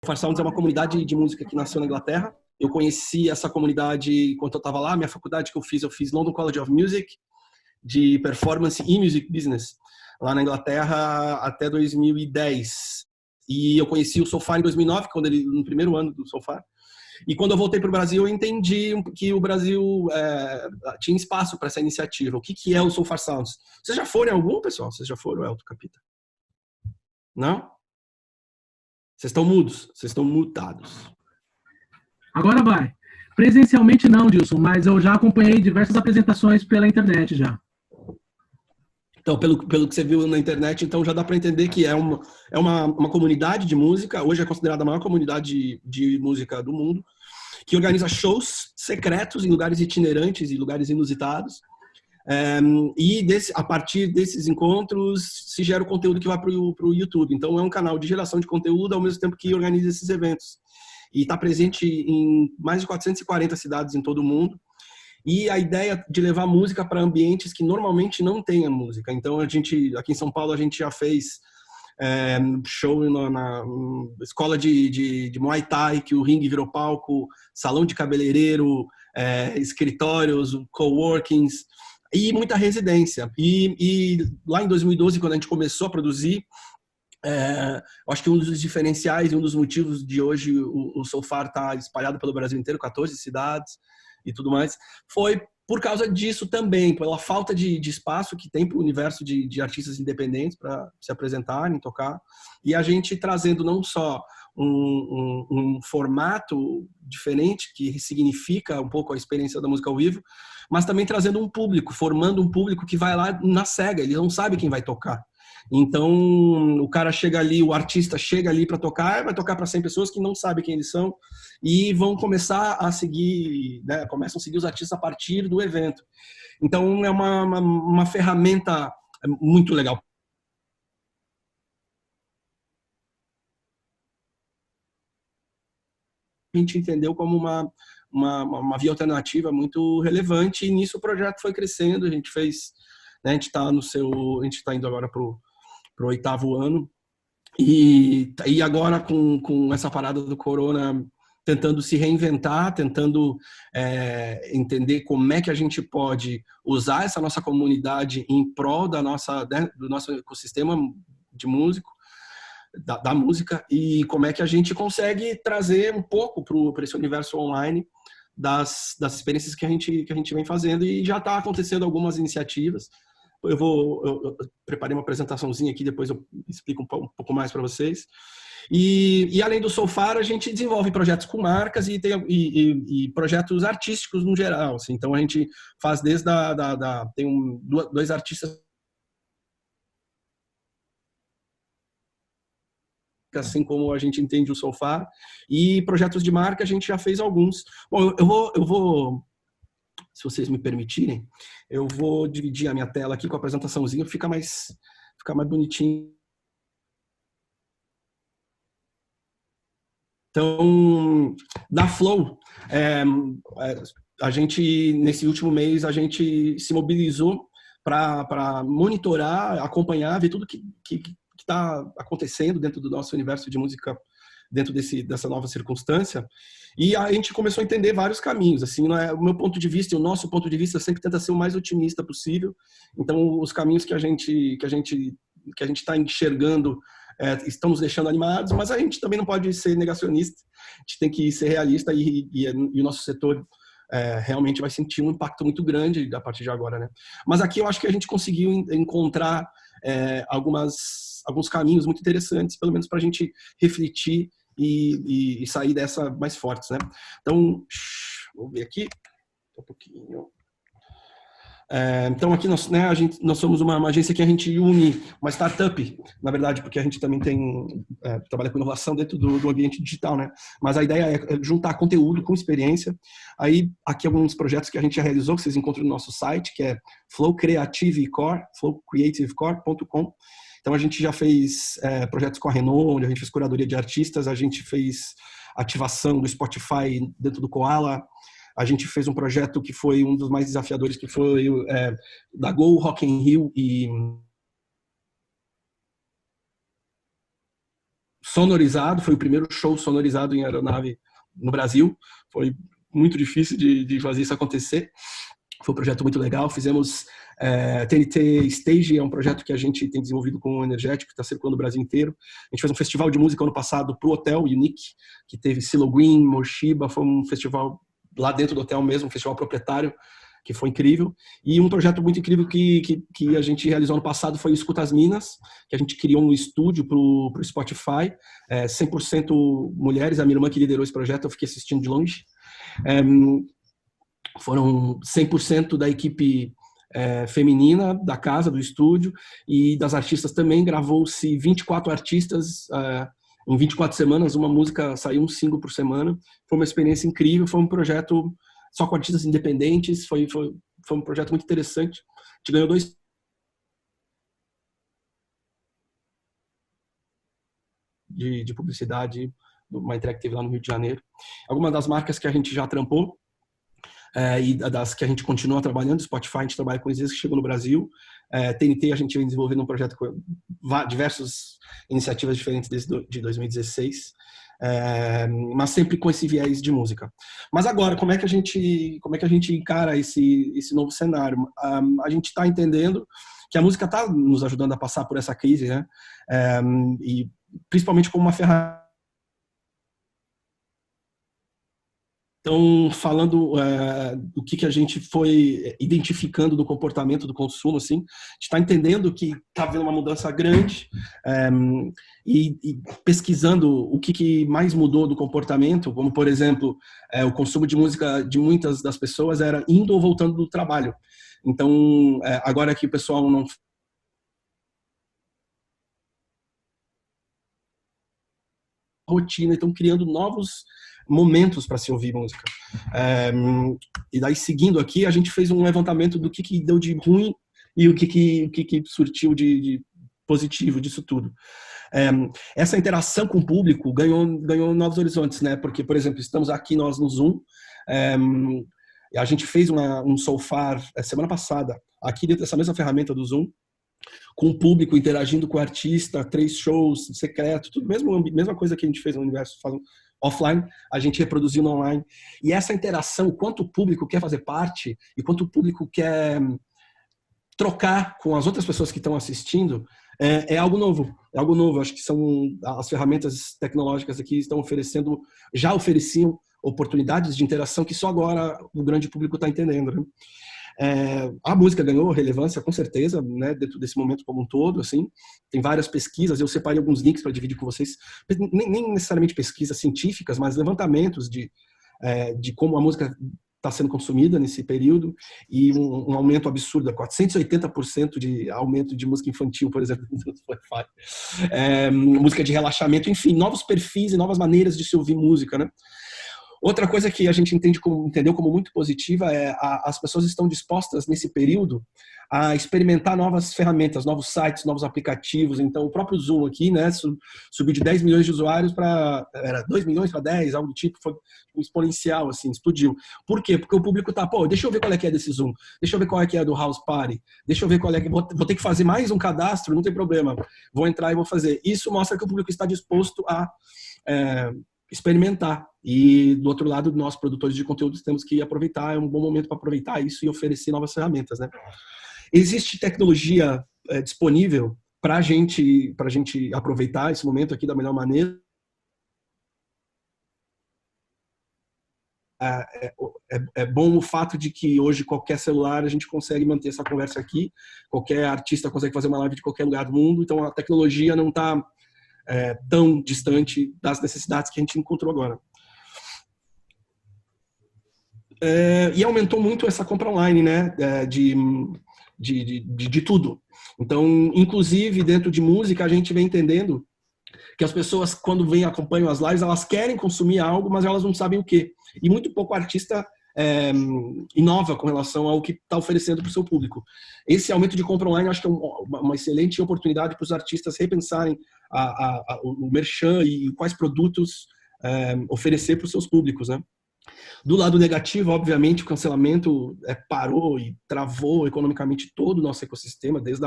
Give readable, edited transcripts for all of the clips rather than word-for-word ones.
Far Sounds é uma comunidade de música que nasceu na Inglaterra. Eu conheci essa comunidade enquanto eu estava lá. Minha faculdade que eu fiz London College of Music, de Performance e Music Business, lá na Inglaterra até 2010. E eu conheci o Soulfire em 2009, no primeiro ano do Soulfire. E quando eu voltei para o Brasil, eu entendi que o Brasil tinha espaço para essa iniciativa. O que é o Soulfire Sounds? Vocês já foram em algum, pessoal? Vocês já foram, Elton Capita? Não? Vocês estão mudos, vocês estão mutados. Agora vai. Presencialmente não, Dilson, mas eu já acompanhei diversas apresentações pela internet já. Então, pelo que você viu na internet, então já dá para entender que é uma comunidade de música, hoje é considerada a maior comunidade de música do mundo, que organiza shows secretos em lugares itinerantes e lugares inusitados. A partir desses encontros se gera o conteúdo que vai para o YouTube. Então é um canal de geração de conteúdo ao mesmo tempo que organiza esses eventos. E está presente em mais de 440 cidades em todo o mundo. E a ideia de levar música para ambientes que normalmente não tenham música. Então aqui em São Paulo a gente já fez show na escola de Muay Thai, que o ringue virou palco, salão de cabeleireiro, escritórios, coworkings, e muita residência. E lá em 2012, quando a gente começou a produzir, acho que um dos diferenciais e um dos motivos de hoje o Soulfire estar espalhado pelo Brasil inteiro, 14 cidades e tudo mais, foi por causa disso também, pela falta de espaço que tem para o universo de artistas independentes para se apresentarem, tocar, e a gente trazendo não só um formato diferente, que significa um pouco a experiência da música ao vivo, mas também trazendo um público, formando um público que vai lá na cega, ele não sabe quem vai tocar. Então, o cara chega ali, o artista chega ali para tocar, vai tocar para 100 pessoas que não sabem quem eles são e vão começar a seguir, né, começam a seguir os artistas a partir do evento. Então, é uma ferramenta muito legal. A gente entendeu como uma via alternativa muito relevante, e nisso o projeto foi crescendo. A gente fez, né, a gente está indo agora para o 8º ano, e agora com essa parada do corona, tentando se reinventar, tentando entender como é que a gente pode usar essa nossa comunidade em prol do nosso ecossistema de músico, da música, e como é que a gente consegue trazer um pouco para esse universo online das experiências que a gente vem fazendo. E já está acontecendo algumas iniciativas. Eu preparei uma apresentaçãozinha aqui, depois eu explico um pouco mais para vocês. E além do Soulfire, a gente desenvolve projetos com marcas e projetos artísticos no geral, assim. Então a gente faz desde tem dois artistas, assim como a gente entende o Soulfire, e projetos de marca a gente já fez alguns. Bom, eu vou, se vocês me permitirem, eu vou dividir a minha tela aqui com a apresentaçãozinha, fica mais bonitinho. Então, da Flow, a gente, nesse último mês, a gente se mobilizou para monitorar, acompanhar, ver tudo que está acontecendo dentro do nosso universo de música, dentro dessa nova circunstância. E a gente começou a entender vários caminhos. Assim, o meu ponto de vista e o nosso ponto de vista sempre tenta ser o mais otimista possível. Então, os caminhos que a gente está enxergando estão nos deixando animados, mas a gente também não pode ser negacionista. A gente tem que ser realista, e o nosso setor realmente vai sentir um impacto muito grande a partir de agora, né? Mas aqui eu acho que a gente conseguiu encontrar alguns caminhos muito interessantes, pelo menos para a gente refletir e sair dessa mais fortes, né? Então, vou ver aqui um pouquinho. Então aqui nós somos uma agência que a gente une uma startup, na verdade, porque a gente também trabalha com inovação dentro do ambiente digital, né? Mas a ideia é juntar conteúdo com experiência. Aí aqui alguns projetos que a gente já realizou, que vocês encontram no nosso site, que é flowcreativecore.com. Então a gente já fez projetos com a Renault, onde a gente fez curadoria de artistas, a gente fez ativação do Spotify dentro do Koala. A gente fez um projeto que foi um dos mais desafiadores, que foi da Go, Rock in Rio e sonorizado, foi o primeiro show sonorizado em aeronave no Brasil. Foi muito difícil de fazer isso acontecer. Foi um projeto muito legal. Fizemos TNT Stage, é um projeto que a gente tem desenvolvido com o Energético, que está circulando o Brasil inteiro. A gente fez um festival de música ano passado para o hotel Unique, que teve Silo Green, Morshiba. Foi um festival lá dentro do hotel mesmo, um festival proprietário, que foi incrível. E um projeto muito incrível que a gente realizou ano passado foi o Escuta as Minas, que a gente criou um estúdio para o Spotify, 100% mulheres. A minha irmã que liderou esse projeto, eu fiquei assistindo de longe. Foram 100% da equipe feminina da casa, do estúdio, e das artistas também. Gravou-se 24 artistas em 24 semanas, uma música, saiu um single por semana. Foi uma experiência incrível, foi um projeto só com artistas independentes, foi um projeto muito interessante. A gente ganhou 2 de publicidade, uma entrega que teve lá no Rio de Janeiro. Algumas das marcas que a gente já trampou, e das que a gente continua trabalhando, Spotify, a gente trabalha com eles que chegou no Brasil. TNT, a gente vem desenvolvendo um projeto com diversas iniciativas diferentes desde 2016, mas sempre com esse viés de música. Mas agora, como é que a gente encara esse novo cenário? A gente está entendendo que a música está nos ajudando a passar por essa crise, né? E principalmente como uma ferramenta. Então, falando do que a gente foi identificando do comportamento do consumo, assim, a gente está entendendo que está havendo uma mudança grande, e pesquisando o que mais mudou do comportamento, como, por exemplo, o consumo de música de muitas das pessoas era indo ou voltando do trabalho. Então, agora que o pessoal não rotina, estão criando novos momentos para se ouvir música. E daí, seguindo aqui, a gente fez um levantamento do que deu de ruim e o que surtiu de positivo disso tudo. Essa interação com o público ganhou novos horizontes, né? Porque, por exemplo, estamos aqui nós no Zoom, a gente fez um Soulfar semana passada, aqui dentro dessa mesma ferramenta do Zoom, com o público interagindo com o artista, 3 shows secretos, tudo mesma coisa que a gente fez no universo offline, a gente reproduziu no online. E essa interação, quanto o público quer fazer parte e quanto o público quer trocar com as outras pessoas que estão assistindo, é algo novo. É algo novo. Acho que são as ferramentas tecnológicas aqui já ofereciam oportunidades de interação que só agora o grande público está entendendo, né? A música ganhou relevância, com certeza, né, dentro desse momento como um todo, assim. Tem várias pesquisas, eu separei alguns links para dividir com vocês, nem necessariamente pesquisas científicas, mas levantamentos de como a música está sendo consumida nesse período, e um aumento absurdo, 480% de aumento de música infantil, por exemplo, no Spotify. Música de relaxamento, enfim, novos perfis e novas maneiras de se ouvir música, né? Outra coisa que a gente entendeu como muito positiva as pessoas estão dispostas nesse período a experimentar novas ferramentas, novos sites, novos aplicativos. Então, o próprio Zoom aqui, né, subiu de 10 milhões de usuários era 2 milhões para 10, algo do tipo, foi exponencial, assim, explodiu. Por quê? Porque o público tá, deixa eu ver qual é que é desse Zoom, deixa eu ver qual é que é do House Party, deixa eu ver qual é que... Vou ter que fazer mais um cadastro, não tem problema, vou entrar e vou fazer. Isso mostra que o público está disposto a experimentar. E do outro lado, nós produtores de conteúdos temos que aproveitar, é um bom momento para aproveitar isso e oferecer novas ferramentas, né? Existe tecnologia disponível para a gente aproveitar esse momento aqui da melhor maneira. É bom o fato de que hoje qualquer celular a gente consegue manter essa conversa aqui, qualquer artista consegue fazer uma live de qualquer lugar do mundo, então a tecnologia não está tão distante das necessidades que a gente encontrou agora. E aumentou muito essa compra online, né? De tudo. Então, inclusive, dentro de música, a gente vem entendendo que as pessoas, quando vêm acompanham as lives, elas querem consumir algo, mas elas não sabem o quê. E muito pouco artista inova com relação ao que está oferecendo para o seu público. Esse aumento de compra online, eu acho que é uma excelente oportunidade para os artistas repensarem o merchan e quais produtos oferecer para os seus públicos, né? Do lado negativo, obviamente, o cancelamento parou e travou economicamente todo o nosso ecossistema, desde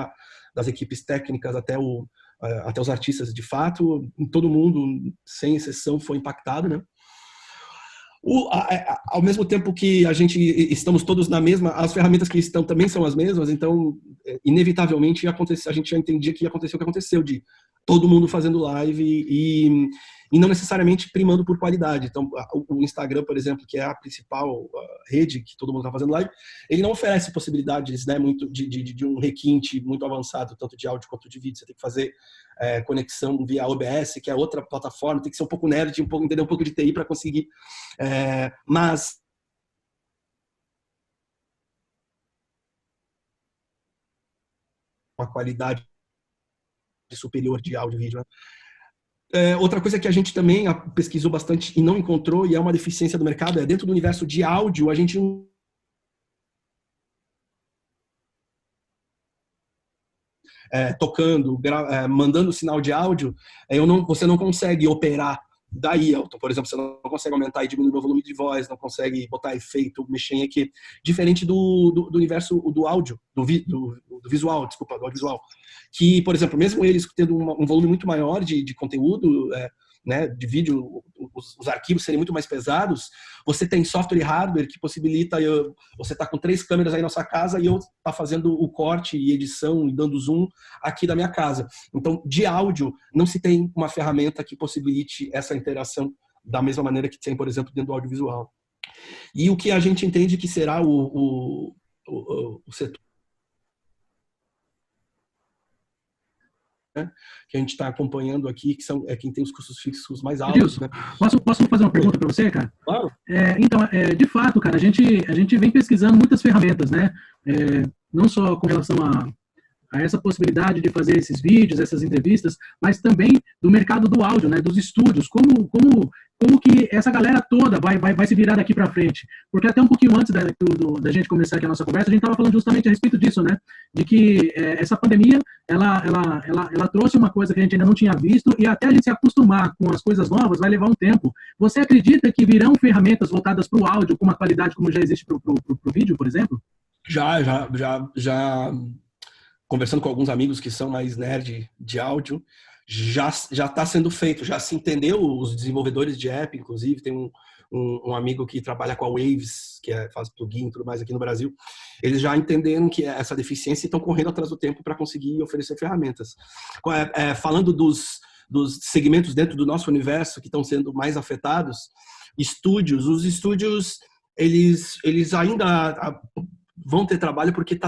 das equipes técnicas até até os artistas de fato, todo mundo, sem exceção, foi impactado, né? Ao mesmo tempo que a gente estamos todos na mesma, as ferramentas que estão também são as mesmas, então inevitavelmente a gente já entendia que ia acontecer o que aconteceu, de todo mundo fazendo live e não necessariamente primando por qualidade. Então o Instagram, por exemplo, que é a principal rede que todo mundo está fazendo live, ele não oferece possibilidades, né, muito de um requinte muito avançado, tanto de áudio quanto de vídeo. Você tem que fazer conexão via OBS, que é outra plataforma, tem que ser um pouco nerd, entender um pouco de TI para conseguir. Mas uma qualidade superior de áudio e vídeo, né? Outra coisa que a gente também pesquisou bastante e não encontrou, e é uma deficiência do mercado, é dentro do universo de áudio, a gente tocando, mandando sinal de áudio, você não consegue operar daí, Elton. Por exemplo, você não consegue aumentar e diminuir o volume de voz, não consegue botar efeito, mexer em aqui. Diferente do universo do áudio, do visual, desculpa, do audiovisual. Que, por exemplo, mesmo eles tendo um volume muito maior de conteúdo, né, de vídeo, os arquivos serem muito mais pesados, você tem software e hardware que possibilita você tá com 3 câmeras aí na sua casa e eu tá fazendo o corte e edição e dando zoom aqui da minha casa. Então, de áudio, não se tem uma ferramenta que possibilite essa interação da mesma maneira que tem, por exemplo, dentro do audiovisual. E o que a gente entende que será o setor, né, que a gente está acompanhando aqui, que são quem tem os custos fixos mais altos. Né? Posso fazer uma pergunta para você, cara? Claro. Então, de fato, cara, a gente vem pesquisando muitas ferramentas, né? Não só com relação a essa possibilidade de fazer esses vídeos, essas entrevistas, mas também do mercado do áudio, né, dos estúdios, como que essa galera toda vai se virar daqui para frente. Porque até um pouquinho antes da gente começar aqui a nossa conversa, a gente estava falando justamente a respeito disso, né, de que essa pandemia, ela trouxe uma coisa que a gente ainda não tinha visto, e até a gente se acostumar com as coisas novas vai levar um tempo. Você acredita que virão ferramentas voltadas para o áudio com uma qualidade como já existe para o vídeo, por exemplo? Já conversando com alguns amigos que são mais nerd de áudio, já está sendo feito, já se entendeu, os desenvolvedores de app, inclusive, tem um amigo que trabalha com a Waves, que faz plugin e tudo mais aqui no Brasil, eles já entenderam que essa deficiência e estão correndo atrás do tempo para conseguir oferecer ferramentas. Falando dos segmentos dentro do nosso universo que estão sendo mais afetados, os estúdios, eles ainda vão ter trabalho porque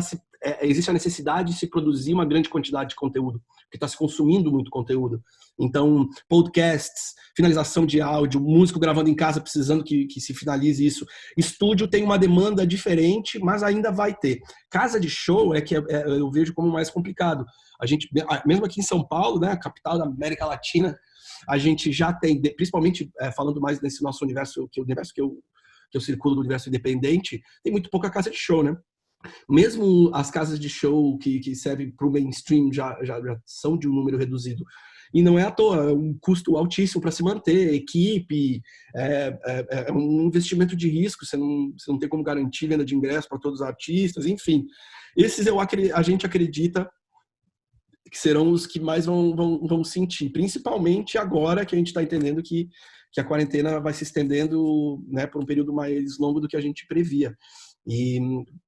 existe a necessidade de se produzir uma grande quantidade de conteúdo, porque está se consumindo muito conteúdo. Então, podcasts, finalização de áudio, músico gravando em casa precisando que se finalize isso. Estúdio tem uma demanda diferente, mas ainda vai ter. Casa de show eu vejo como mais complicado. A gente, mesmo aqui em São Paulo, né, a capital da América Latina, a gente já tem, principalmente falando mais nesse nosso universo, que eu circulo do universo independente, tem muito pouca casa de show, né? Mesmo as casas de show que servem para o mainstream já são de um número reduzido. E não é à toa, é um custo altíssimo para se manter, equipe, é um investimento de risco, você não tem como garantir venda de ingresso para todos os artistas, enfim. Esses a gente acredita que serão os que mais vão sentir, principalmente agora que a gente está entendendo que a quarentena vai se estendendo, né, por um período mais longo do que a gente previa. E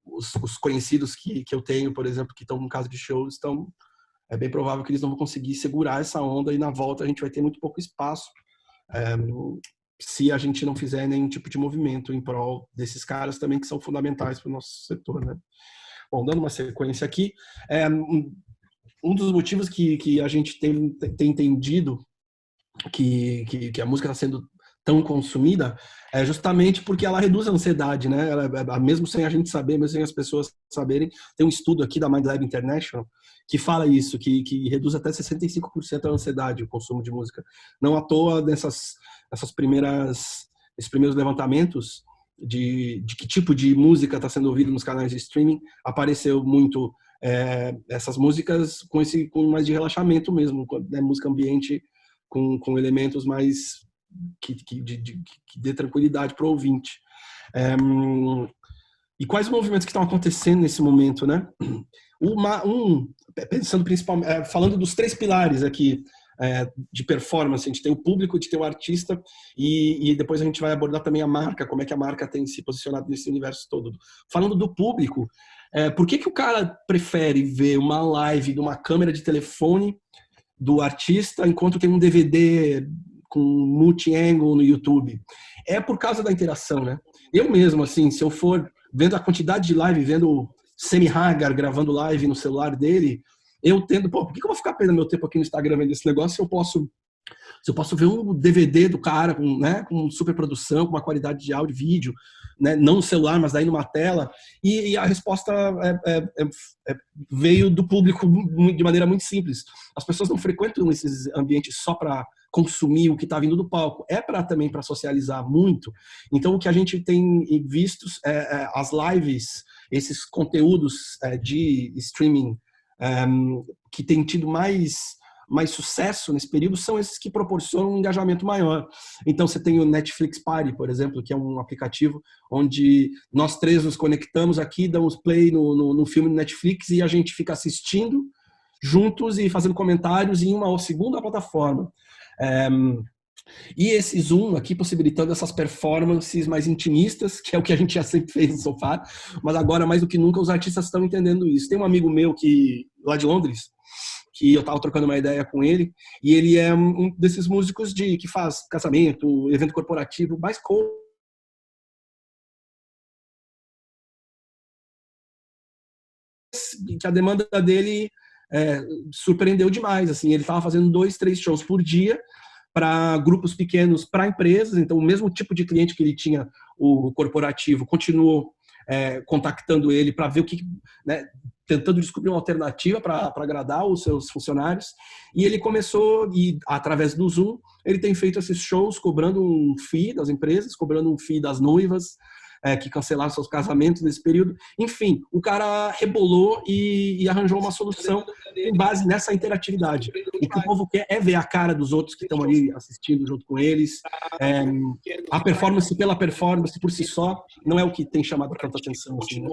os conhecidos que eu tenho, por exemplo, que estão no caso de shows, é bem provável que eles não vão conseguir segurar essa onda e na volta a gente vai ter muito pouco espaço se a gente não fizer nenhum tipo de movimento em prol desses caras também que são fundamentais para o nosso setor, né? Bom, dando uma sequência aqui, um dos motivos que a gente tem entendido que a música está sendo tão consumida é justamente porque ela reduz a ansiedade, né? Mesmo sem a gente saber, mesmo sem as pessoas saberem, tem um estudo aqui da MindLab International que fala isso, que reduz até 65% a ansiedade, o consumo de música. Não à toa nesses primeiros levantamentos de que tipo de música está sendo ouvida nos canais de streaming, apareceu muito essas músicas com mais de relaxamento mesmo, né? Música ambiente com elementos mais que dê tranquilidade para o ouvinte. E quais movimentos que estão acontecendo nesse momento, né? Pensando principalmente, falando dos três pilares aqui de performance, a gente tem o público, a gente tem o artista e depois a gente vai abordar também a marca, como é que a marca tem se posicionado nesse universo todo. Falando do público, por que o cara prefere ver uma live de uma câmera de telefone do artista enquanto tem um DVD com multi-angle no YouTube? É por causa da interação, né? Eu mesmo, assim, se eu for vendo a quantidade de live, vendo o Sammy Hagar gravando live no celular dele, eu tendo, pô, por que eu vou ficar perdendo meu tempo aqui no Instagram vendo esse negócio se eu posso ver um DVD do cara com, né, com super produção, com uma qualidade de áudio e vídeo, né, não no celular, mas daí numa tela, e a resposta veio do público de maneira muito simples. As pessoas não frequentam esses ambientes só para consumir o que está vindo do palco, também para socializar muito. Então, o que a gente tem visto as lives, esses conteúdos de streaming que tem tido mais sucesso nesse período são esses que proporcionam um engajamento maior. Então, você tem o Netflix Party, por exemplo, que é um aplicativo onde nós três nos conectamos aqui, damos play no filme do Netflix e a gente fica assistindo juntos e fazendo comentários em uma segunda plataforma. E esse Zoom aqui possibilitando essas performances mais intimistas, que é o que a gente já sempre fez no sofá, mas agora mais do que nunca os artistas estão entendendo isso. Tem um amigo meu lá de Londres, que eu estava trocando uma ideia com ele, e ele é um desses músicos que faz casamento, evento corporativo, mais que a demanda dele surpreendeu demais. Assim, ele estava fazendo 2, 3 shows por dia para grupos pequenos, para empresas. Então, o mesmo tipo de cliente que ele tinha, o corporativo, continuou contactando ele para ver o que, né, tentando descobrir uma alternativa para agradar os seus funcionários. E ele começou, e através do Zoom, ele tem feito esses shows cobrando um fee das empresas, cobrando um fee das noivas, que cancelaram seus casamentos nesse período. Enfim, o cara rebolou e arranjou uma solução com base nessa interatividade. O que o povo quer é ver a cara dos outros que estão ali assistindo junto com eles. A performance pela performance por si só não é o que tem chamado tanta atenção. Assim, né?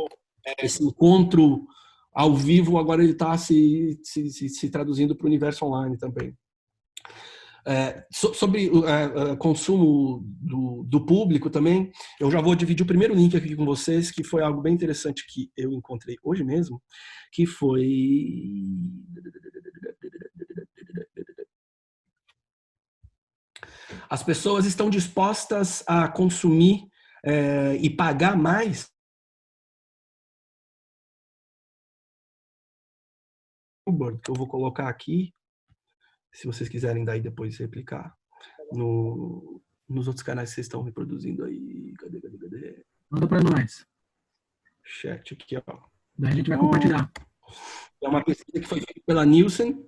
Esse encontro ao vivo agora ele está se traduzindo para o universo online também. Sobre consumo do público também, eu já vou dividir o primeiro link aqui com vocês, que foi algo bem interessante que eu encontrei hoje mesmo, que foi... As pessoas estão dispostas a consumir e pagar mais que eu vou colocar aqui, se vocês quiserem daí depois replicar nos outros canais que vocês estão reproduzindo aí. Cadê? Manda para nós. Chat aqui, ó. Daí a gente vai compartilhar. É uma pesquisa que foi feita pela Nielsen,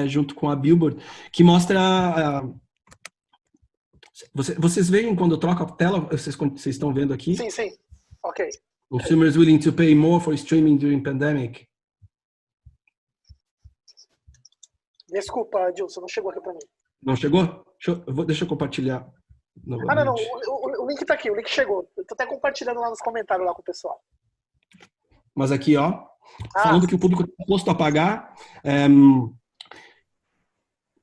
junto com a Billboard, que mostra... Vocês veem quando eu troco a tela? Vocês estão vendo aqui? Sim, sim. Ok. Consumers willing to pay more for streaming during pandemic. Desculpa, Dilson, não chegou aqui para mim. Não chegou? Deixa eu compartilhar novamente. Não. O link tá aqui, o link chegou. Eu tô até compartilhando lá nos comentários lá com o pessoal. Mas aqui, ó, falando que o público está disposto a pagar,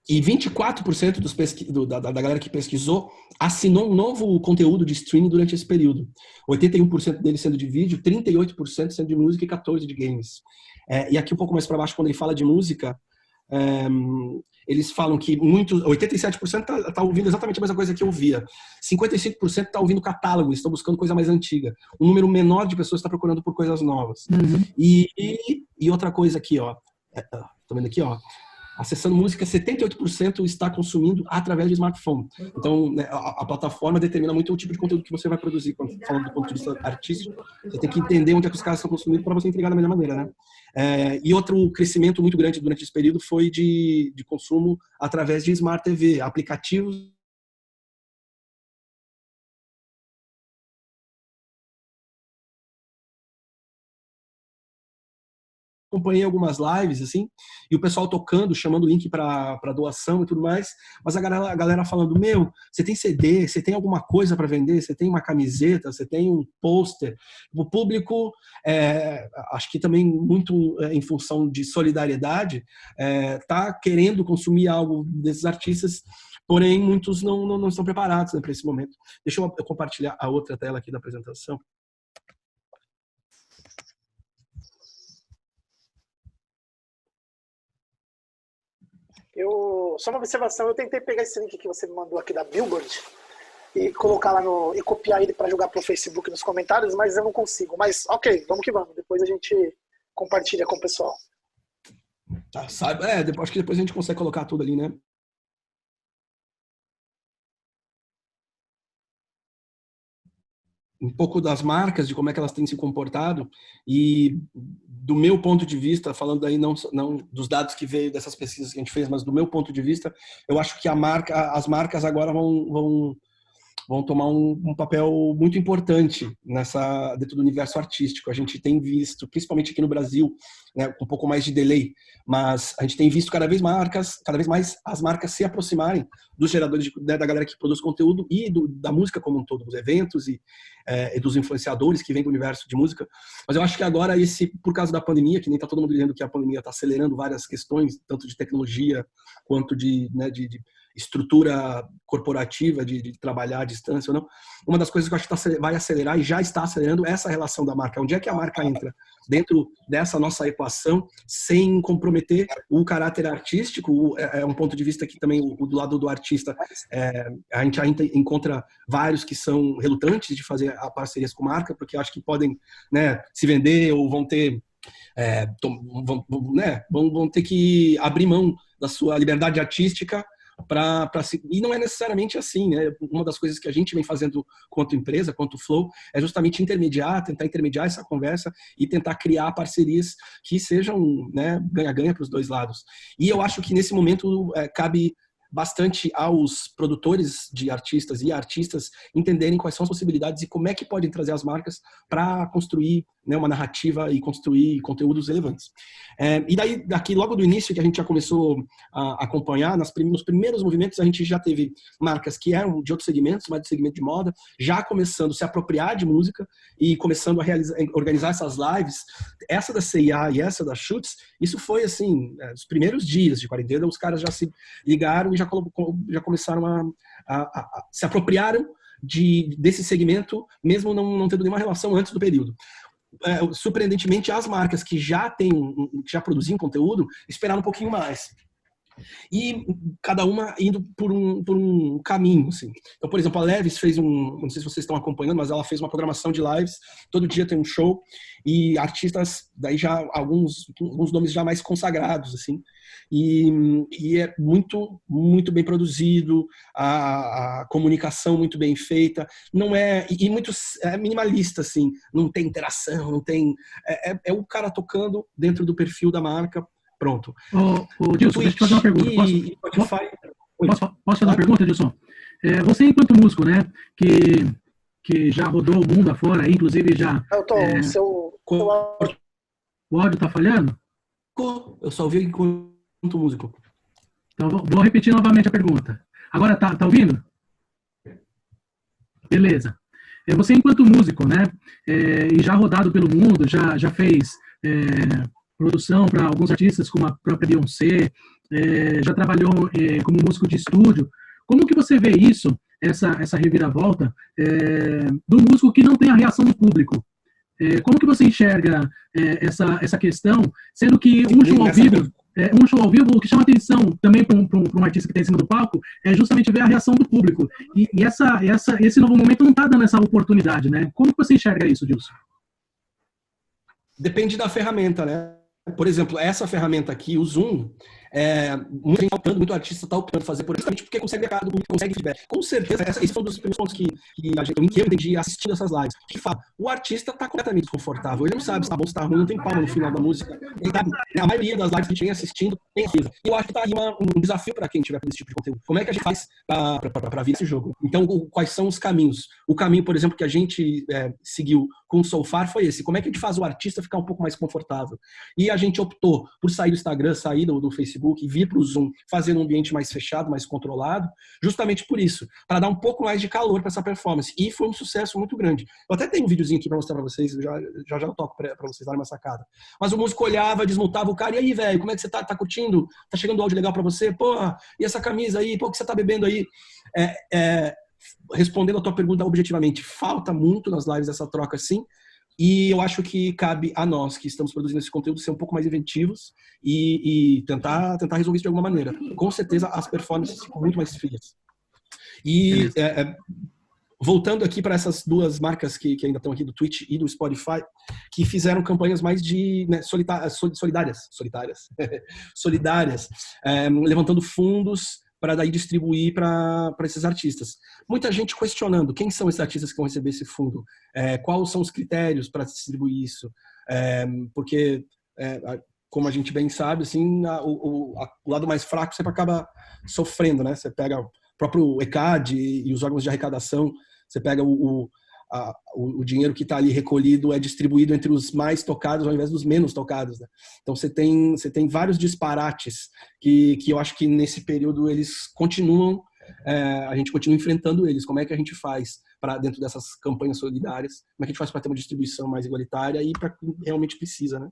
e 24% da galera que pesquisou assinou um novo conteúdo de streaming durante esse período. 81% dele sendo de vídeo, 38% sendo de música e 14% de games. E aqui um pouco mais para baixo, quando ele fala de música, eles falam que 87% tá ouvindo exatamente a mesma coisa que eu via. 55% tá ouvindo catálogo, estão buscando coisa mais antiga. Um número menor de pessoas está procurando por coisas novas. Uhum. E outra coisa aqui, ó. Tô vendo aqui, ó. Acessando música, 78% está consumindo através de smartphone. Então, né, a plataforma determina muito o tipo de conteúdo que você vai produzir. Quando falando do ponto de vista artístico, você tem que entender onde é que os caras estão consumindo para você entregar da melhor maneira, né? E outro crescimento muito grande durante esse período foi de consumo através de Smart TV, aplicativos acompanhei algumas lives, assim, e o pessoal tocando, chamando o link para doação e tudo mais, mas a galera falando, meu, você tem CD, você tem alguma coisa para vender, você tem uma camiseta, você tem um pôster. O público, acho que também muito em função de solidariedade, tá querendo consumir algo desses artistas, porém muitos não estão preparados, né, para esse momento. Deixa eu compartilhar a outra tela aqui da apresentação. Só uma observação, eu tentei pegar esse link que você me mandou aqui da Billboard e colocar lá e copiar ele para jogar pro Facebook nos comentários, mas eu não consigo. Mas ok, vamos que vamos. Depois a gente compartilha com o pessoal. Tá, sabe? Acho que depois a gente consegue colocar tudo ali, né? Um pouco das marcas, de como é que elas têm se comportado, e do meu ponto de vista, falando aí não dos dados que veio dessas pesquisas que a gente fez, mas do meu ponto de vista, eu acho que as marcas agora vão tomar um papel muito importante dentro do universo artístico. A gente tem visto, principalmente aqui no Brasil, né, com um pouco mais de delay, mas a gente tem visto cada vez mais as marcas se aproximarem dos geradores, da galera que produz conteúdo e da música como um todo, dos eventos e dos influenciadores que vêm do universo de música. Mas eu acho que agora, por causa da pandemia, que nem está todo mundo dizendo que a pandemia está acelerando várias questões, tanto de tecnologia quanto de estrutura corporativa, de trabalhar à distância ou não, uma das coisas que eu acho que vai acelerar e já está acelerando é essa relação da marca. Onde é que a marca entra dentro dessa nossa equação sem comprometer o caráter artístico? É um ponto de vista que também, do lado do artista, a gente ainda encontra vários que são relutantes de fazer parcerias com marca, porque acho que podem, né, se vender ou vão ter vão ter que abrir mão da sua liberdade artística e não é necessariamente assim, né? Uma das coisas que a gente vem fazendo quanto empresa, quanto Flow, é justamente tentar intermediar essa conversa e tentar criar parcerias que sejam, né, ganha-ganha para os dois lados. E eu acho que nesse momento cabe bastante aos produtores de artistas e artistas entenderem quais são as possibilidades e como é que podem trazer as marcas para construir, né, uma narrativa e construir conteúdos relevantes. E daqui, logo do início, que a gente já começou a acompanhar, nos primeiros movimentos, a gente já teve marcas que eram de outros segmentos, mas do segmento de moda, já começando a se apropriar de música e começando a organizar essas lives. Essa da C&A e essa da Schutz, isso foi, assim, os primeiros dias de quarentena, os caras já se ligaram e já começaram a se apropriaram desse segmento, mesmo não tendo nenhuma relação antes do período. Surpreendentemente, as marcas que já produziam conteúdo esperaram um pouquinho mais. E cada uma indo por um caminho, assim. Então, por exemplo, a Levi's fez não sei se vocês estão acompanhando, mas ela fez uma programação de lives, todo dia tem um show, e artistas, daí já alguns nomes já mais consagrados, assim, e é muito, muito bem produzido, a comunicação muito bem feita, não muito minimalista, assim, não tem interação, não tem, é o cara tocando dentro do perfil da marca. Pronto. Dilson, deixa eu te fazer uma pergunta. Posso fazer uma pergunta, Dilson? Você, enquanto músico, né, que já rodou o mundo afora, inclusive já... O áudio tá falhando? Eu só ouvi enquanto músico. Então, vou repetir novamente a pergunta. Agora tá ouvindo? Beleza. Você, enquanto músico, né, e já rodado pelo mundo, já fez... produção para alguns artistas, como a própria Beyoncé, já trabalhou como músico de estúdio. Como que você vê isso, essa reviravolta do músico que não tem a reação do público? Como que você enxerga essa questão, sendo que um show ao vivo, o que chama atenção também para um artista que está em cima do palco é justamente ver a reação do público. E esse novo momento não está dando essa oportunidade, né? Como que você enxerga isso, Dilson? Depende da ferramenta, né? Por exemplo, essa ferramenta aqui, o Zoom, muita gente tá optando, muito artista está optando fazer por isso, porque consegue mercado, consegue feedback. Com certeza, esse foi um dos primeiros pontos que eu entendi assistindo essas lives. Que fala, o artista está completamente desconfortável, ele não sabe se está bom, se está ruim, não tem palma no final da música. Ele tá, a maioria das lives que a gente vem assistindo tem certeza. E eu acho que está aí um desafio para quem tiver esse tipo de conteúdo. Como é que a gente faz para vir esse jogo? Então, quais são os caminhos? O caminho, por exemplo, que a gente seguiu com o So Far foi esse. Como é que a gente faz o artista ficar um pouco mais confortável? E a gente optou por sair do Instagram, sair do Facebook e vir para o Zoom, fazer um ambiente mais fechado, mais controlado, justamente por isso, para dar um pouco mais de calor para essa performance. E foi um sucesso muito grande. Eu até tenho um videozinho aqui para mostrar para vocês, já eu toco para vocês darem uma sacada. Mas o músico olhava, desmontava o cara, e aí, velho, como é que você tá? Tá curtindo? Tá chegando áudio legal para você? Pô, e essa camisa aí? Pô, o que você tá bebendo aí? Respondendo a tua pergunta objetivamente, falta muito nas lives essa troca, sim. E eu acho que cabe a nós que estamos produzindo esse conteúdo ser um pouco mais inventivos e tentar resolver isso de alguma maneira. Com certeza as performances ficam muito mais frias. E voltando aqui para essas duas marcas que ainda estão aqui do Twitch e do Spotify, que fizeram campanhas mais de solidárias, levantando fundos para daí distribuir para esses artistas. Muita gente questionando quem são esses artistas que vão receber esse fundo, quais são os critérios para distribuir isso, porque, como a gente bem sabe, assim, o lado mais fraco sempre acaba sofrendo, né? Você pega o próprio ECAD e os órgãos de arrecadação, você pega o dinheiro que está ali recolhido é distribuído entre os mais tocados ao invés dos menos tocados, né? Então você tem vários disparates que eu acho que nesse período eles continuam, a gente continua enfrentando eles. Como é que a gente faz para dentro dessas campanhas solidárias? Como é que a gente faz para ter uma distribuição mais igualitária e para quem realmente precisa, né?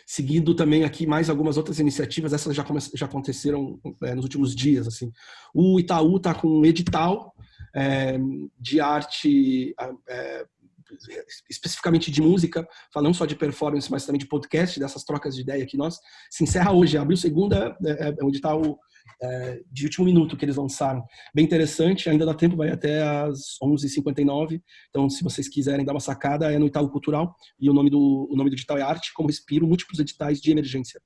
Seguindo também aqui mais algumas outras iniciativas, essas já aconteceram nos últimos dias, assim. O Itaú está com um edital de arte, especificamente de música, falando não só de performance, mas também de podcast, dessas trocas de ideia que nós se encerra hoje. Abril segunda, é um edital de último minuto que eles lançaram. Bem interessante, ainda dá tempo, vai até às 11h59. Então, se vocês quiserem dar uma sacada, é no Itaú Cultural, e o nome do edital é Arte como Respiro, múltiplos editais de emergência.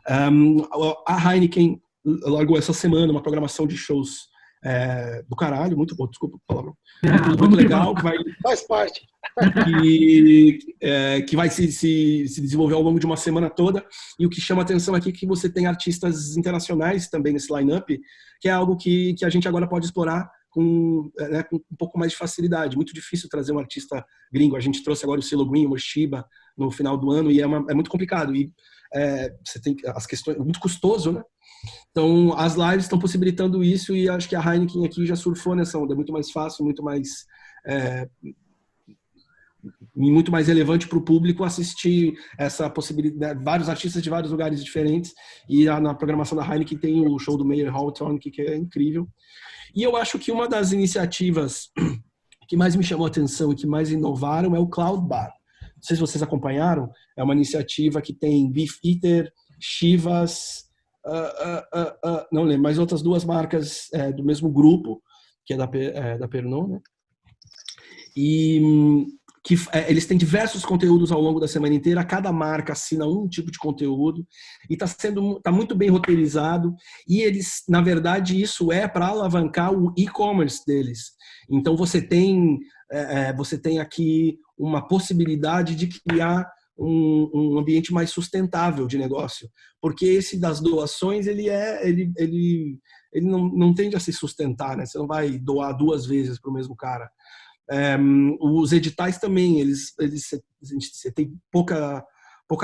A Heineken largou essa semana uma programação de shows do caralho, muito bom, desculpa a palavra. Muito legal, que vai... Faz parte. Que vai se desenvolver ao longo de uma semana toda. E o que chama a atenção aqui é que você tem artistas internacionais também nesse line-up, que é algo que a gente agora pode explorar com um pouco mais de facilidade. Muito difícil trazer um artista gringo. A gente trouxe agora o CeeLo Green, o Moshiba, no final do ano, e é muito complicado. E você tem as questões... É muito custoso, né? Então, as lives estão possibilitando isso, e acho que a Heineken aqui já surfou nessa onda. É muito mais fácil, muito mais relevante para o público assistir essa possibilidade. Vários artistas de vários lugares diferentes, e na programação da Heineken tem o show do Mayer Hawthorne, que é incrível. E eu acho que uma das iniciativas que mais me chamou a atenção e que mais inovaram é o Cloud Bar. Não sei se vocês acompanharam, é uma iniciativa que tem Beef Eater, Chivas, não lembro, mas outras duas marcas do mesmo grupo, que é da Pernod, né? E que eles têm diversos conteúdos ao longo da semana inteira, cada marca assina um tipo de conteúdo, e tá muito bem roteirizado, e eles, na verdade, isso é para alavancar o e-commerce deles. Então você tem aqui uma possibilidade de criar um ambiente mais sustentável de negócio, porque esse das doações ele não tende a se sustentar, né? Você não vai doar duas vezes para o mesmo cara. Os editais também, você tem pouca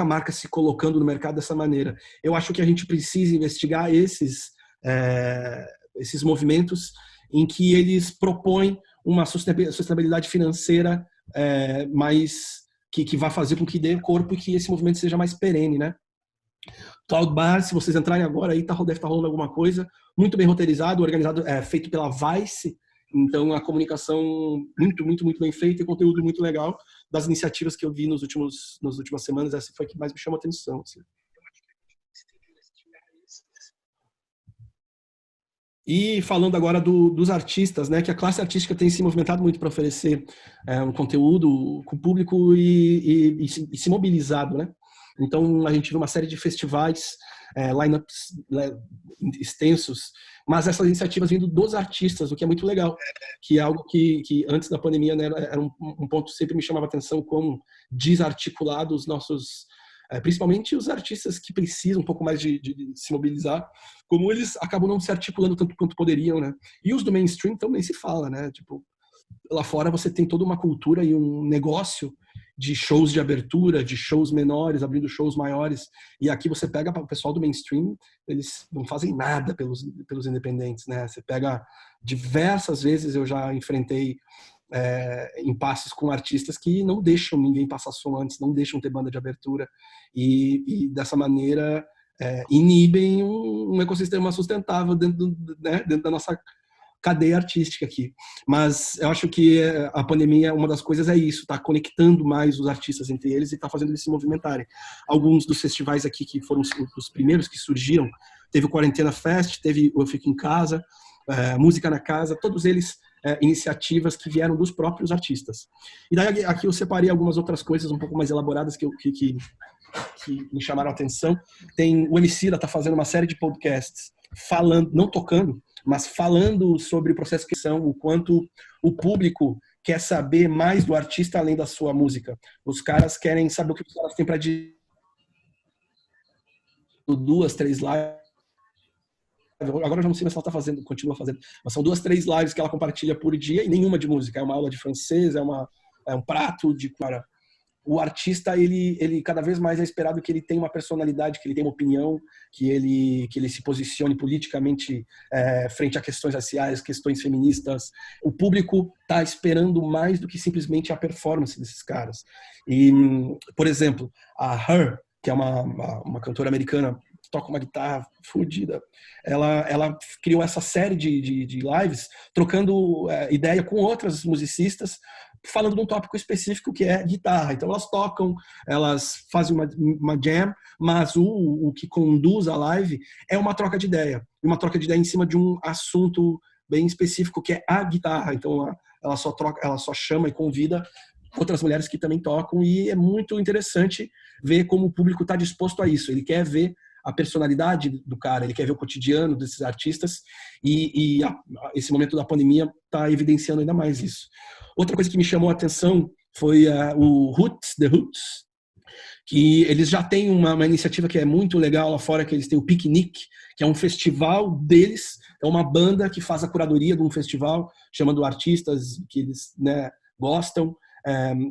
marca se colocando no mercado dessa maneira. Eu acho que a gente precisa investigar esses movimentos em que eles propõem uma sustentabilidade financeira mais que vai fazer com que dê corpo e que esse movimento seja mais perene, né? Cloud Bar, se vocês entrarem agora, aí deve estar rolando alguma coisa, muito bem roteirizado, organizado, feito pela Vice. Então, a comunicação muito, muito, muito bem feita e conteúdo muito legal. Das iniciativas que eu vi nas últimas semanas, essa foi a que mais me chamou a atenção. Assim. E falando agora dos artistas, né, que a classe artística tem se movimentado muito para oferecer um conteúdo com o público e se mobilizado, né? Então, a gente viu uma série de festivais, lineups extensos, mas essas iniciativas vindo dos artistas, o que é muito legal, que é algo que antes da pandemia, né, era um ponto que sempre me chamava a atenção, como desarticulado os nossos, principalmente os artistas que precisam um pouco mais de se mobilizar, como eles acabam não se articulando tanto quanto poderiam, né? E os do mainstream, então, nem se fala, né? Tipo, lá fora você tem toda uma cultura e um negócio de shows de abertura, de shows menores, abrindo shows maiores. E aqui você pega o pessoal do mainstream, eles não fazem nada pelos independentes, né? Você pega diversas vezes, eu já enfrentei impasses com artistas que não deixam ninguém passar som antes, não deixam ter banda de abertura e dessa maneira inibem um ecossistema sustentável dentro da nossa cadeia artística aqui. Mas eu acho que a pandemia, uma das coisas é isso, tá conectando mais os artistas entre eles e tá fazendo eles se movimentarem. Alguns dos festivais aqui que foram os primeiros que surgiram, teve o Quarentena Fest, teve o Eu Fico em Casa, Música na Casa, todos eles iniciativas que vieram dos próprios artistas. E daí aqui eu separei algumas outras coisas um pouco mais elaboradas que me chamaram a atenção. Tem o Emicida tá fazendo uma série de podcasts falando, não tocando, mas falando sobre o processo de criação, o quanto o público quer saber mais do artista além da sua música. Os caras querem saber o que os caras têm para dizer. 2, 3 lives. Agora eu já não sei se ela tá fazendo, continua fazendo, mas são 2, 3 lives que ela compartilha por dia e nenhuma de música. É uma aula de francês, é um prato de cara. O artista, ele cada vez mais é esperado que ele tenha uma personalidade, que ele tenha uma opinião, que ele se posicione politicamente frente a questões raciais, questões feministas. O público está esperando mais do que simplesmente a performance desses caras. E, por exemplo, a Her, que é uma cantora americana, toca uma guitarra fodida, ela criou essa série de lives, trocando ideia com outras musicistas, falando de um tópico específico que é guitarra. Então elas tocam, elas fazem uma jam, mas o que conduz a live é uma troca de ideia. Uma troca de ideia em cima de um assunto bem específico que é a guitarra. Então ela só chama e convida outras mulheres que também tocam e é muito interessante ver como o público está disposto a isso. Ele quer ver a personalidade do cara, ele quer ver o cotidiano desses artistas e esse momento da pandemia está evidenciando ainda mais isso. Outra coisa que me chamou a atenção foi o Roots, The Roots, que eles já têm uma iniciativa que é muito legal lá fora, que eles têm o Picnic, que é um festival deles, é uma banda que faz a curadoria de um festival, chamando artistas que eles gostam,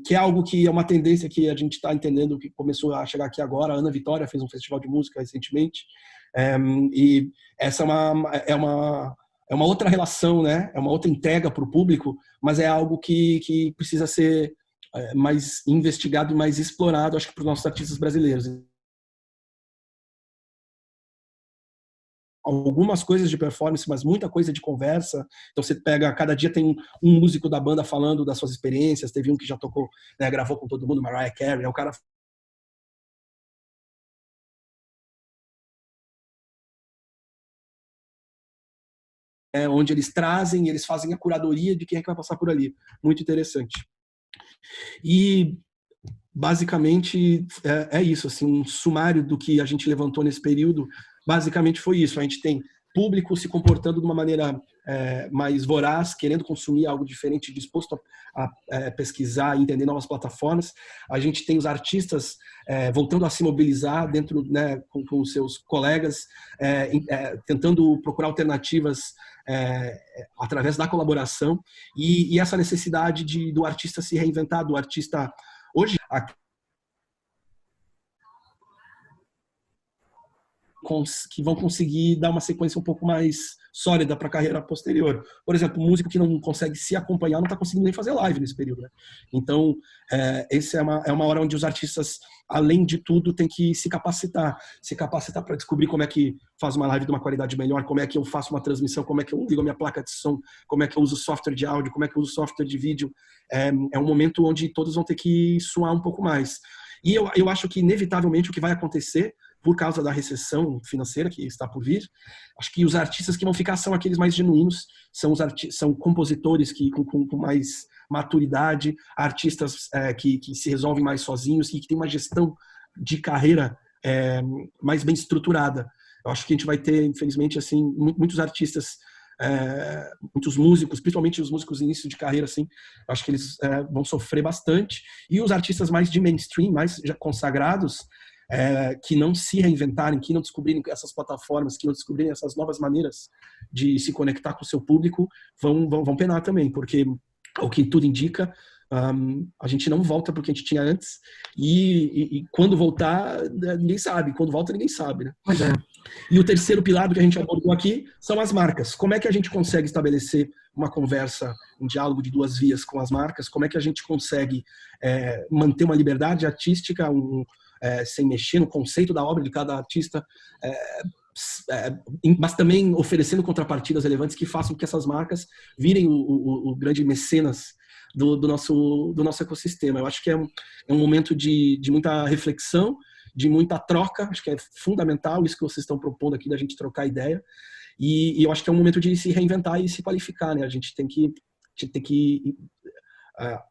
que é algo que é uma tendência que a gente está entendendo, que começou a chegar aqui agora. A Ana Vitória fez um festival de música recentemente, e essa é uma outra relação, né? É uma outra entrega para o público, mas é algo que precisa ser mais investigado e mais explorado, acho que para os nossos artistas brasileiros. Algumas coisas de performance, mas muita coisa de conversa. Então você pega, cada dia tem um músico da banda falando das suas experiências. Teve um que já tocou, gravou com todo mundo, Mariah Carey. O cara onde eles trazem, eles fazem a curadoria de quem é que vai passar por ali. Muito interessante. E basicamente é isso, assim, um sumário do que a gente levantou nesse período. Basicamente foi isso. A gente tem público se comportando de uma maneira mais voraz, querendo consumir algo diferente, disposto a pesquisar e entender novas plataformas. A gente tem os artistas voltando a se mobilizar dentro, com os seus colegas, tentando procurar alternativas através da colaboração e essa necessidade do artista se reinventar, do artista hoje que vão conseguir dar uma sequência um pouco mais sólida para a carreira posterior. Por exemplo, um músico que não consegue se acompanhar não está conseguindo nem fazer live nesse período, né? Então, essa é uma hora onde os artistas, além de tudo, têm que se capacitar para descobrir como é que faz uma live de uma qualidade melhor, como é que eu faço uma transmissão, como é que eu ligo a minha placa de som, como é que eu uso software de áudio, como é que eu uso software de vídeo. É um momento onde todos vão ter que suar um pouco mais. E eu acho que, inevitavelmente, o que vai acontecer por causa da recessão financeira que está por vir, acho que os artistas que vão ficar são aqueles mais genuínos, são compositores com mais maturidade, artistas que se resolvem mais sozinhos e que têm uma gestão de carreira mais bem estruturada. Eu acho que a gente vai ter, infelizmente, assim, muitos artistas, muitos músicos, principalmente os músicos de início de carreira, assim, acho que eles vão sofrer bastante. E os artistas mais de mainstream, mais já consagrados, que não se reinventarem, que não descobrirem essas plataformas, que não descobrirem essas novas maneiras de se conectar com o seu público, vão penar também, porque o que tudo indica, a gente não volta para o que a gente tinha antes, e quando voltar, ninguém sabe. Quando volta, ninguém sabe, né? Pois é. E o terceiro pilar do que a gente abordou aqui são as marcas. Como é que a gente consegue estabelecer uma conversa, um diálogo de duas vias com as marcas? Como é que a gente consegue manter uma liberdade artística, sem mexer no conceito da obra de cada artista, mas também oferecendo contrapartidas relevantes que façam com que essas marcas virem o grande mecenas do nosso ecossistema. Eu acho que é um momento de muita reflexão, de muita troca. Acho que é fundamental isso que vocês estão propondo aqui, da gente trocar ideia, e eu acho que é um momento de se reinventar e se qualificar, né? A gente tem que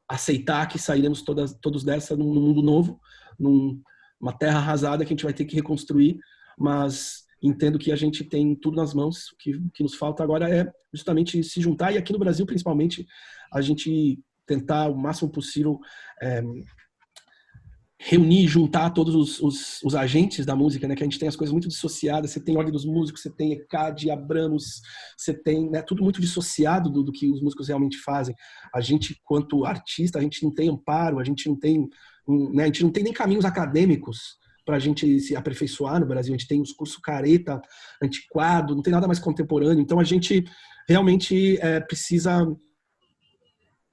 aceitar que sairemos todos dessa num mundo novo, numa terra arrasada que a gente vai ter que reconstruir, mas entendo que a gente tem tudo nas mãos. O que nos falta agora é justamente se juntar, e aqui no Brasil, principalmente, a gente tentar o máximo possível reunir, juntar todos os agentes da música, né? Que a gente tem as coisas muito dissociadas. Você tem Ordem dos Músicos, você tem ECAD, Abramos, você tem, né, tudo muito dissociado do que os músicos realmente fazem. A gente, quanto artista, a gente não tem amparo, a gente não tem nem caminhos acadêmicos para a gente se aperfeiçoar no Brasil. A gente tem uns cursos careta, antiquado, não tem nada mais contemporâneo. Então a gente realmente precisa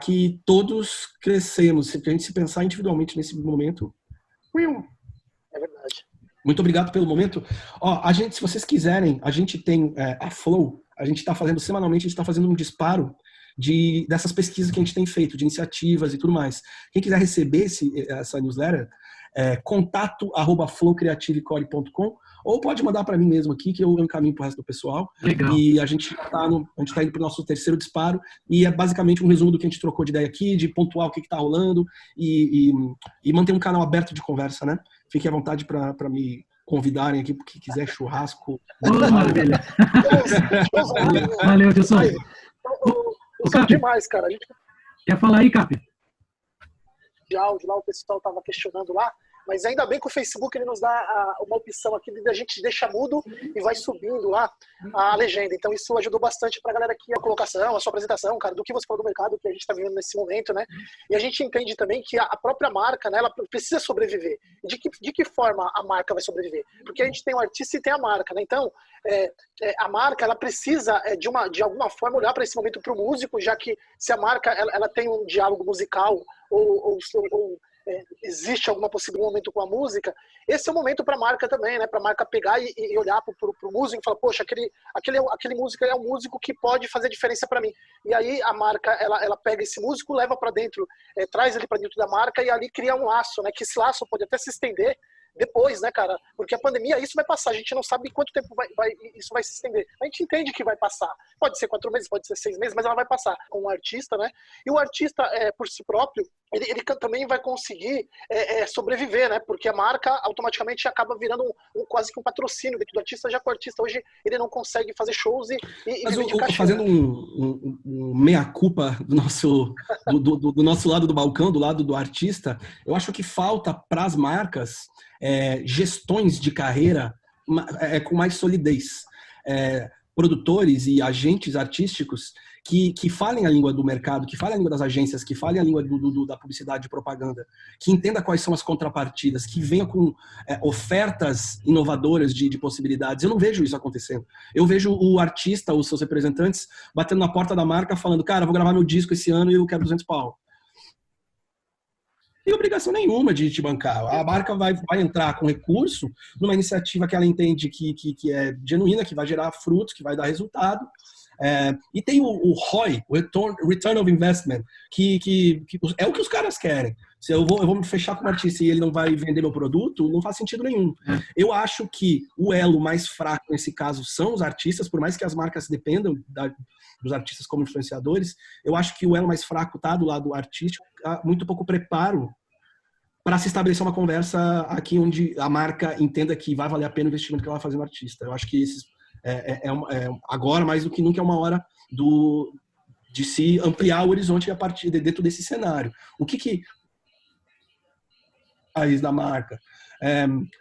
que todos crescemos. Se a gente se pensar individualmente nesse momento. É verdade. Muito obrigado pelo momento. Se vocês quiserem, a gente tem a Flow, a gente está fazendo semanalmente, a gente está fazendo um disparo dessas pesquisas que a gente tem feito, de iniciativas e tudo mais. Quem quiser receber essa newsletter, contato@flowcreativecore.com, ou pode mandar para mim mesmo aqui, que eu encaminho para o resto do pessoal. Legal. E a gente está indo para o nosso terceiro disparo, e é basicamente um resumo do que a gente trocou de ideia aqui, de pontuar o que está rolando, e manter um canal aberto de conversa, né? Fiquem à vontade para me convidarem aqui, porque quiser churrasco. Maravilha. Valeu, Gilson. Demais, cara. A gente... Quer falar aí, Cap? De áudio lá, o pessoal estava questionando lá, mas ainda bem que o Facebook ele nos dá uma opção aqui de a gente deixa mudo e vai subindo lá a legenda. Então isso ajudou bastante para a galera aqui, a colocação, a sua apresentação, cara, do que você falou do mercado que a gente está vivendo nesse momento, né? E a gente entende também que a própria marca, né, ela precisa sobreviver. De que forma a marca vai sobreviver? Porque a gente tem o artista e tem a marca, né? Então a marca ela precisa de alguma forma olhar para esse momento para o músico, já que se a marca ela tem um diálogo musical ou existe alguma possibilidade de momento com a música, esse é o momento para a marca também, né? Para a marca pegar e olhar para o músico e falar, poxa, aquele músico é um músico que pode fazer diferença para mim. E aí a marca ela pega esse músico, leva para dentro, traz ele para dentro da marca e ali cria um laço, né? Que esse laço pode até se estender depois, né, cara? Porque a pandemia, isso vai passar. A gente não sabe quanto tempo isso vai se estender. A gente entende que vai passar. Pode ser 4 meses, pode ser 6 meses, mas ela vai passar com o artista, né? E o artista, por si próprio, ele também vai conseguir sobreviver, né? Porque a marca automaticamente acaba virando quase que um patrocínio dentro do artista, já que o artista hoje ele não consegue fazer shows e fazendo um meia-culpa do nosso lado do balcão, do lado do artista, eu acho que falta para as marcas gestões de carreira com mais solidez. Produtores e agentes artísticos que falem a língua do mercado, que falem a língua das agências, que falem a língua da publicidade e propaganda, que entenda quais são as contrapartidas, que venha com ofertas inovadoras de possibilidades. Eu não vejo isso acontecendo. Eu vejo o artista, os seus representantes, batendo na porta da marca, falando, cara, vou gravar meu disco esse ano e eu quero 200 pau. Não tem obrigação nenhuma de te bancar. A marca vai entrar com recurso numa iniciativa que ela entende que é genuína, que vai gerar frutos, que vai dar resultado. E tem o ROI, o Return of Investment, que é o que os caras querem. Se eu vou me fechar com um artista e ele não vai vender meu produto, não faz sentido nenhum. Eu acho que o elo mais fraco nesse caso são os artistas, por mais que as marcas dependam dos artistas como influenciadores. Eu acho que o elo mais fraco está do lado artístico, há muito pouco preparo para se estabelecer uma conversa aqui onde a marca entenda que vai valer a pena o investimento que ela vai fazer no artista. Eu acho que agora, mais do que nunca, é uma hora de se ampliar o horizonte a partir dentro desse cenário. O que raiz da marca?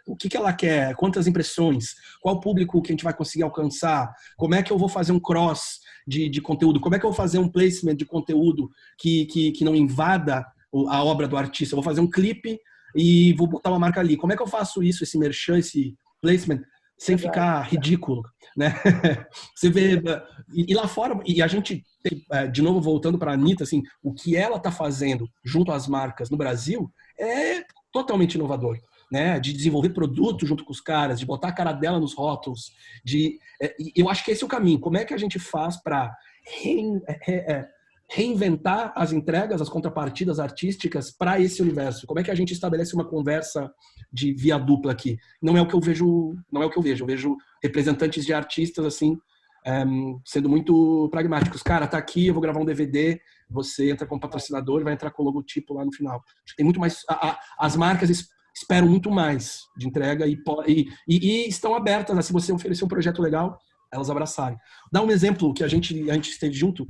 O que ela quer? Quantas impressões? Qual o público que a gente vai conseguir alcançar? Como é que eu vou fazer um cross de conteúdo? Como é que eu vou fazer um placement de conteúdo que não invada a obra do artista? Eu vou fazer um clipe e vou botar uma marca ali. Como é que eu faço isso, esse merchan, esse placement, sem ficar ridículo, né? Você vê, e lá fora, e a gente, de novo, voltando para a Anitta, assim, o que ela está fazendo junto às marcas no Brasil é totalmente inovador, né? De desenvolver produto junto com os caras, de botar a cara dela nos rótulos, eu acho que esse é o caminho. Como é que a gente faz para reinventar as entregas, as contrapartidas artísticas para esse universo? Como é que a gente estabelece uma conversa de via dupla aqui? Não é o que eu vejo, eu vejo representantes de artistas assim, sendo muito pragmáticos. Cara, tá aqui, eu vou gravar um DVD, você entra como patrocinador e vai entrar com o logotipo lá no final. Tem muito mais, as marcas esperam muito mais de entrega e estão abertas a, se você oferecer um projeto legal, elas abraçarem. Dá um exemplo que a gente esteve junto,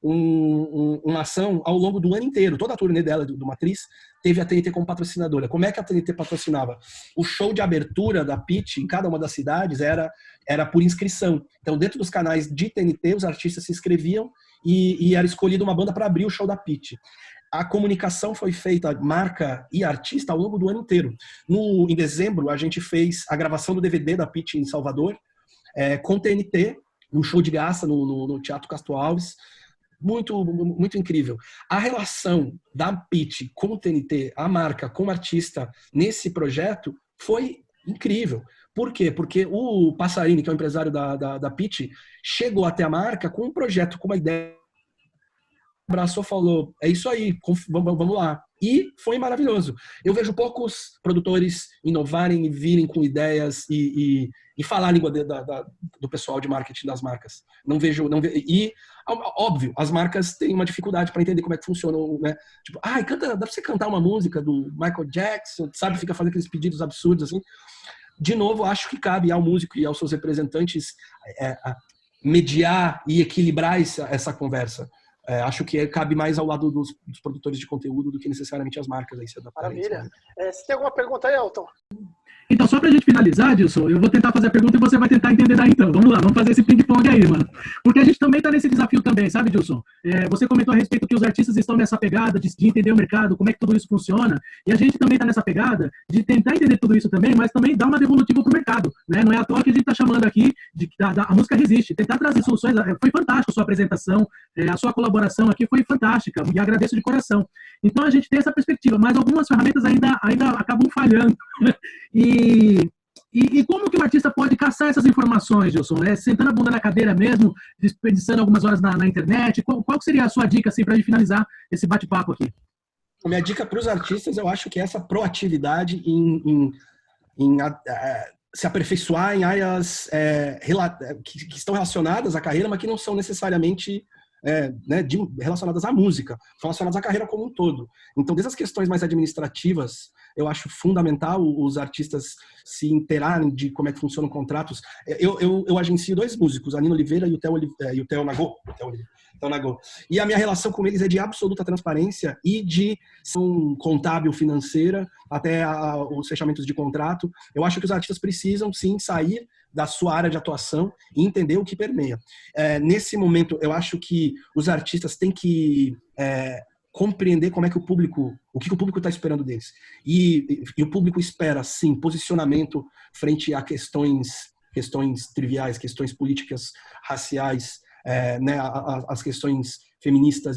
uma ação ao longo do ano inteiro. Toda a turnê dela, do Matriz, teve a TNT como patrocinadora. Como é que a TNT patrocinava? O show de abertura da Pitty em cada uma das cidades era por inscrição. Então, dentro dos canais de TNT, os artistas se inscreviam e era escolhida uma banda para abrir o show da Pitty. A comunicação foi feita, marca e artista, ao longo do ano inteiro. Em dezembro, a gente fez a gravação do DVD da Pitty em Salvador, com TNT, num show de graça no Teatro Castro Alves. Muito, muito incrível. A relação da Pitty com o TNT, a marca com o artista nesse projeto foi incrível. Por quê? Porque o Passarini, que é o empresário da Pitty, chegou até a marca com um projeto, com uma ideia, abraçou, falou, é isso aí, vamos lá. E foi maravilhoso. Eu vejo poucos produtores inovarem e virem com ideias e falar a língua do pessoal de marketing das marcas. Não vejo. E, óbvio, as marcas têm uma dificuldade para entender como é que funciona, né? Tipo, dá pra você cantar uma música do Michael Jackson, sabe? Fica fazendo aqueles pedidos absurdos, assim. De novo, acho que cabe ao músico e aos seus representantes mediar e equilibrar essa conversa. Acho que cabe mais ao lado dos produtores de conteúdo do que necessariamente as marcas. Aí, maravilha. Você tem alguma pergunta aí, Elton? Então, só pra gente finalizar, Dilson, eu vou tentar fazer a pergunta e você vai tentar entender daí, então. Vamos lá, vamos fazer esse ping-pong aí, mano. Porque a gente também tá nesse desafio também, sabe, Dilson? Você comentou a respeito que os artistas estão nessa pegada de entender o mercado, como é que tudo isso funciona, e a gente também tá nessa pegada de tentar entender tudo isso também, mas também dar uma devolutiva pro mercado, né? Não é à toa que a gente tá chamando aqui a música resiste, tentar trazer soluções. Foi fantástico a sua apresentação, a sua colaboração aqui foi fantástica, e agradeço de coração. Então a gente tem essa perspectiva, mas algumas ferramentas ainda acabam falhando. E como que o artista pode caçar essas informações, Gilson? Sentando a bunda na cadeira mesmo, desperdiçando algumas horas na internet? Qual seria a sua dica, assim, para a gente finalizar esse bate-papo aqui? A minha dica para os artistas, eu acho que é essa proatividade em se aperfeiçoar em áreas que estão relacionadas à carreira, mas que não são necessariamente relacionadas à música, são relacionadas à carreira como um todo. Então, dessas questões mais administrativas, eu acho fundamental os artistas se inteirarem de como é que funcionam contratos. Eu agencio 2 músicos, a Nina Oliveira e o Theo Nagô. E a minha relação com eles é de absoluta transparência e de ação contábil financeira, até os fechamentos de contrato. Eu acho que os artistas precisam, sim, sair da sua área de atuação e entender o que permeia. Nesse momento, eu acho que os artistas têm que compreender como é que o que o público está esperando deles. E o público espera, sim, posicionamento frente a questões triviais, questões políticas, raciais, as questões feministas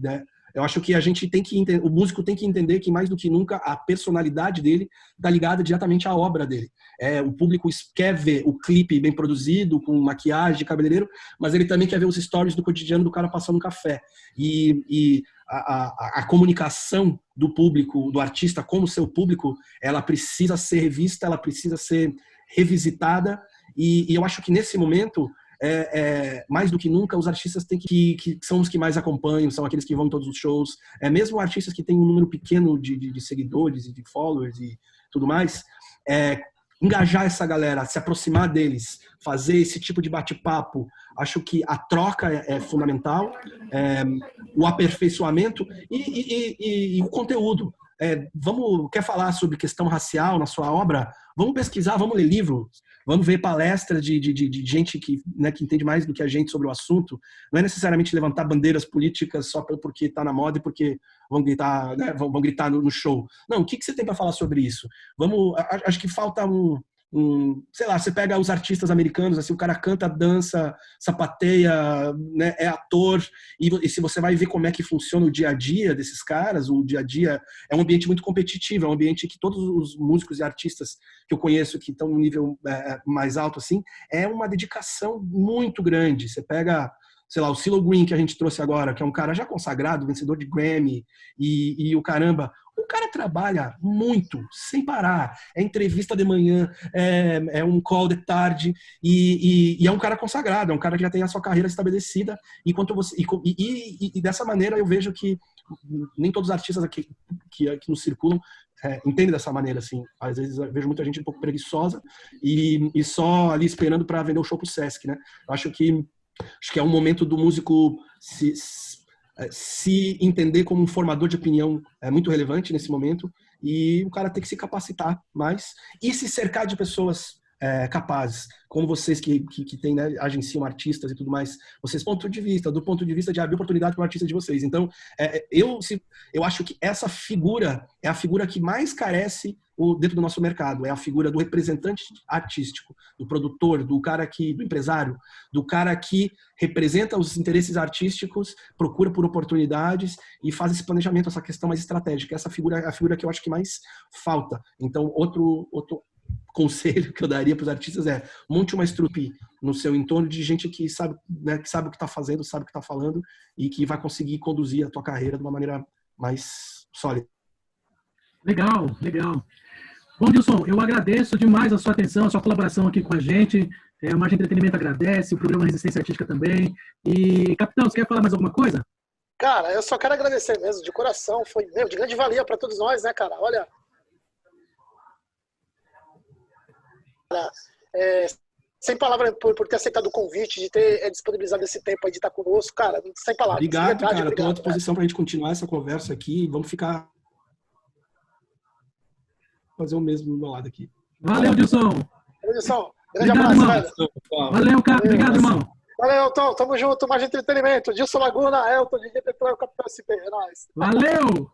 né? Eu acho que a gente tem que o músico tem que entender que, mais do que nunca, a personalidade dele está ligada diretamente à obra dele. O público quer ver o clipe bem produzido, com maquiagem de cabeleireiro, mas ele também quer ver os stories do cotidiano do cara passando um café. E a comunicação do público, do artista com o seu público, ela precisa ser revista, ela precisa ser revisitada. E eu acho que, nesse momento, mais do que nunca, os artistas têm que são os que mais acompanham, são aqueles que vão em todos os shows. Mesmo artistas que têm um número pequeno de seguidores e de followers e tudo mais, engajar essa galera, se aproximar deles, fazer esse tipo de bate-papo. Acho que a troca é fundamental, o aperfeiçoamento e o conteúdo. Quer falar sobre questão racial na sua obra? Vamos pesquisar, vamos ler livros, vamos ver palestras de gente que entende mais do que a gente sobre o assunto. Não é necessariamente levantar bandeiras políticas só porque está na moda e porque vão gritar, né, vão gritar no show. Não, o que você tem para falar sobre isso? Acho que falta sei lá, você pega os artistas americanos, assim, o cara canta, dança, sapateia, né, é ator, e se você vai ver como é que funciona o dia a dia desses caras, o dia a dia é um ambiente muito competitivo, é um ambiente que todos os músicos e artistas que eu conheço que estão no nível mais alto, assim, é uma dedicação muito grande. Você pega, sei lá, o CeeLo Green, que a gente trouxe agora, que é um cara já consagrado, vencedor de Grammy, e o caramba, o cara trabalha muito, sem parar. É entrevista de manhã, é um call de tarde, e é um cara consagrado, é um cara que já tem a sua carreira estabelecida. E dessa maneira eu vejo que nem todos os artistas aqui que nos circulam entendem dessa maneira, assim. Às vezes eu vejo muita gente um pouco preguiçosa e só ali esperando para vender o show pro Sesc, né? Acho que é um momento do músico se entender como um formador de opinião muito relevante nesse momento, e o cara tem que se capacitar mais e se cercar de pessoas capazes, como vocês que têm, né, agenciam artistas e tudo mais, vocês do ponto de vista de abrir oportunidade para o artista de vocês. Então, eu acho que essa figura é a figura que mais carece dentro do nosso mercado, é a figura do representante artístico, do produtor, do empresário, do cara que representa os interesses artísticos, procura por oportunidades e faz esse planejamento, essa questão mais estratégica. Essa figura é a figura que eu acho que mais falta. Então, outro conselho que eu daria para os artistas monte uma estrutura no seu entorno de gente que sabe, né, que sabe o que está fazendo, sabe o que está falando e que vai conseguir conduzir a tua carreira de uma maneira mais sólida. Legal. Bom, Dilson, eu agradeço demais a sua atenção, a sua colaboração aqui com a gente. A Margem Entretenimento agradece, o programa Resistência Artística também. E, capitão, você quer falar mais alguma coisa? Cara, eu só quero agradecer mesmo, de coração. Foi de grande valia para todos nós, né, cara? Olha, sem palavras por ter aceitado o convite, de ter disponibilizado esse tempo aí de estar conosco, cara, sem palavras. Obrigado, cara. Estou à disposição para a gente continuar essa conversa aqui. Vamos fazer o mesmo do meu lado aqui. Valeu, Dilson. Grande obrigado, abraço, irmão. velho. Valeu, Cap. Obrigado, irmão. Valeu, Tom. Tamo junto. Mais Entretenimento. Dilson Laguna, Elton, DJ Petróleo, Capitão SP. É nóis. Valeu.